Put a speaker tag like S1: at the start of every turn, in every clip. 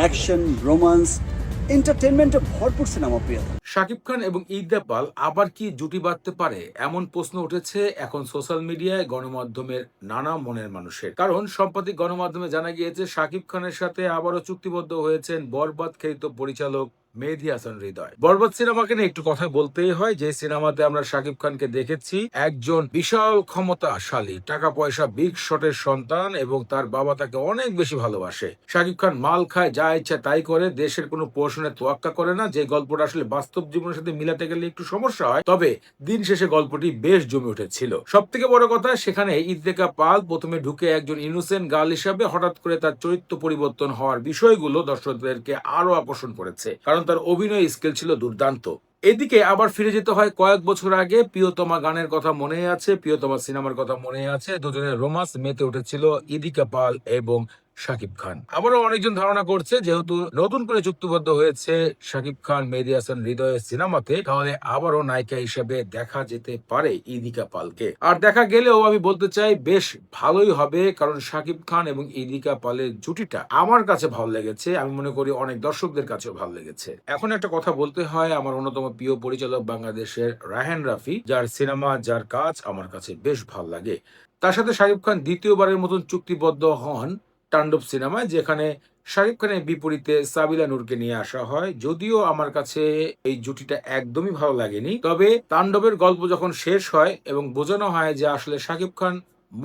S1: Action, romance, এন্টারটেনমেন্টে ভরপুর cinema প্রিয়।
S2: শাকিব খান এবং ঈদা পাল আবার কি জুটি বাঁধতে পারে এমন প্রশ্ন উঠেছে এখন সোশ্যাল মিডিয়ায় গণমাধ্যমের নানা মনের মানুষের। কারণ সাম্প্রতিক গণমাধ্যমে জানা গিয়েছে শাকিব খানের সাথে আবারও চুক্তিবদ্ধ হয়েছেন বরবাদ খ্যাত পরিচালক মেহেদী হাসান হৃদয়। বরবাদ সিনেমাকে নিয়ে একটু কথা বলতেই হয়, যে সিনেমাতে আমরা শাকিব খানকে দেখেছি একজন বিশাল ক্ষমতাশালী, টাকা পয়সা বিগ শটের সন্তান এবং তার বাবা তাকে অনেক বেশি ভালোবাসে। শাকিব খান মাল খায়, যা ইচ্ছা তাই করে, দেশের কোনো পোর্শনে তোয়াক্কা করে না। যে গল্পটা আসলে বাস্তব জীবনের সাথে মিলাতে গেলে একটু সমস্যা হয়, তবে দিন শেষে গল্পটি বেশ জমে উঠেছিল। সব থেকে বড় কথা, সেখানে ইদ্দেকা পাল প্রথমে ঢুকে একজন ইনোসেন্ট গার্ল হিসাবে হঠাৎ করে তার চরিত্র পরিবর্তন হওয়ার বিষয়গুলো দর্শকদেরকে আরো আকর্ষণ করেছে, কারণ তার অভিনয় স্কিল ছিল দুর্দান্ত। এদিকে আবার ফিরে যেতে হয় কয়েক বছর আগে। প্রিয়তমা গানের কথা মনে আছে, প্রিয়তমা সিনেমার কথা মনে আছে, দুজনের রোমান্স মেতে উঠেছিল ইদিকা পাল এবং শাকিব খান। আবারও অনেকজন ধারণা করছে যেহেতু নতুন করে চুক্তিবদ্ধ হয়েছে শাকিব খান মেহেদী হাসান হৃদয়ের সিনেমাতে, তাহলে আবারও নায়িকা হিসেবে দেখা যেতে পারে ইদিকা পালকে। আর দেখা গেলেও আমি বলতে চাই বেশ ভালোই হবে, কারণ শাকিব খান এবং ইদিকা পালের জুটিটা আমার কাছে ভালো লেগেছে, আমি মনে করি অনেক দর্শকদের কাছেও ভালো লেগেছে। এখন একটা কথা বলতে হয়, আমার অন্যতম প্রিয় পরিচালক বাংলাদেশের রায়হান রাফি, যার সিনেমা যার কাজ আমার কাছে বেশ ভালো লাগে। তার সাথে শাকিব খান দ্বিতীয়বারের মতন চুক্তিবদ্ধ হন তাণ্ডব সিনেমায়, যেখানে শাকিব খানের বিপরীতে সাবিলা নূরকে নিয়ে আসা হয়। যদিও আমার কাছে এই জুটিটা একদমই ভালো লাগেনি, তবে তাণ্ডবের গল্প যখন শেষ হয় এবং বোঝানো হয় যে আসলে শাকিব খান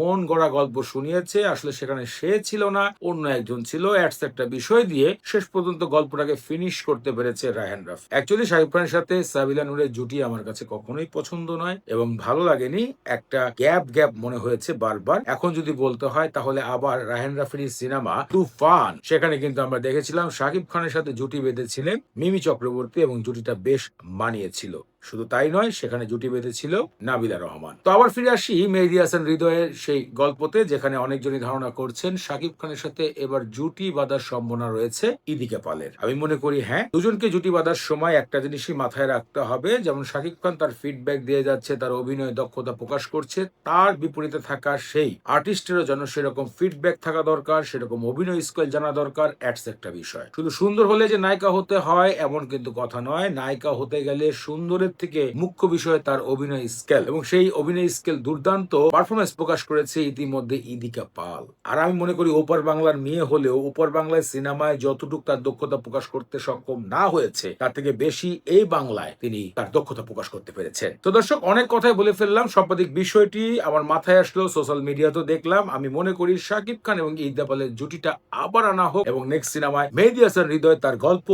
S2: মন গড়া গল্প শুনিয়েছে, আসলে সেখানে সে ছিল না, অন্য একজন ছিল, অ্যাটস একটা বিষয় দিয়ে শেষ পর্যন্ত গল্পটাকে ফিনিশ করতে পেরেছে রায়হান রাফি। অ্যাকচুয়ালি শাকিব খানের সাথে সাবিলা নূরের জুটি আমার কাছে কখনোই পছন্দ নয় এবং ভালো লাগেনি। একটা গ্যাপ গ্যাপ মনে হয়েছে বারবার। এখন যদি বলতে হয় তাহলে আবার রায়হান রাফির সিনেমা তুফান, সেখানে কিন্তু আমরা দেখেছিলাম শাকিব খানের সাথে জুটি বেঁধেছিলেন মিমি চক্রবর্তী এবং জুটিটা বেশ মানিয়েছিল। শুধু তাই নয়, সেখানে জুটি বেঁধেছিল নাবিলা রহমান। তো আবার ফিরে আসি মেহেদী হাসান হৃদয়ের সেই গল্পতে, যেখানে অনেকজনই ধারণা করছেন শাকিব খানের সাথে এবার জুটি বাঁধার সম্ভাবনা রয়েছে ইদিকা পালের। আমি মনে করি হ্যাঁ, দুজনকে জুটি বাঁধার সময় একটা জিনিসই মাথায় রাখতে হবে, যেমন শাকিব খান তার ফিডব্যাক দিয়ে যাচ্ছে, তার অভিনয় দক্ষতা প্রকাশ করছে, তার বিপরীতে থাকা সেই আর্টিস্টেরও যেন সেরকম ফিডব্যাক থাকা দরকার, সেরকম অভিনয় স্কিল জানা দরকার। অ্যাটস একটা বিষয়। শুধু সুন্দর হলে যে নায়িকা হতে হয় এমন কিন্তু কথা নয়। নায়িকা হতে গেলে সুন্দরের থেকে মুখ্য বিষয় তার অভিনয় স্কিল, এবং সেই অভিনয় স্কিল দুর্দান্ত পারফরমেন্স প্রকাশ করেছে ইতিমধ্যে ইদিকা পাল। আর আমি মনে করি ওপার বাংলার মেয়ে হলেও ওপার বাংলায় সিনেমায় যতটুকু তার দক্ষতা প্রকাশ করতে সক্ষম না হয়েছে, তার থেকে বেশি এই বাংলায় তিনি তার দক্ষতা প্রকাশ করতে পেরেছেন। তো দর্শক, অনেক কথাই বলে ফেললাম। সাম্প্রতিক বিষয়টি আমার মাথায় আসলো, সোশ্যাল মিডিয়াতেও দেখলাম। আমি মনে করি শাকিব খান এবং ইদিকা পালের জুটিটা আবার আনা হোক এবং নেক্সট সিনেমায় মেহেদী হাসান হৃদয় তার গল্প,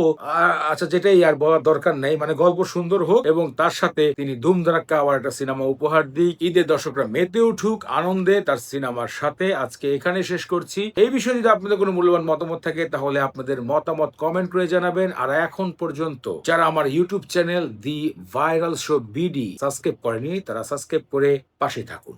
S2: আচ্ছা যেটাই আর বলার দরকার নেই, মানে গল্প সুন্দর হোক এবং তার সাথে তিনি ধুমধারাক্কা আবার একটা সিনেমা উপহার দিক। ঈদের দর্শকরা মেতে উঠুক আনন্দে তার সিনেমার সাথে। আজকে এখানে শেষ করছি। এই বিষয়ে যদি আপনাদের কোনো মূল্যবান মতামত থাকে তাহলে আপনাদের মতামত কমেন্ট করে জানাবেন। আর এখন পর্যন্ত যারা আমার ইউটিউব চ্যানেল দি ভাইরাল শো বিডি সাবস্ক্রাইব করেনি, তারা সাবস্ক্রাইব করে পাশে থাকুন।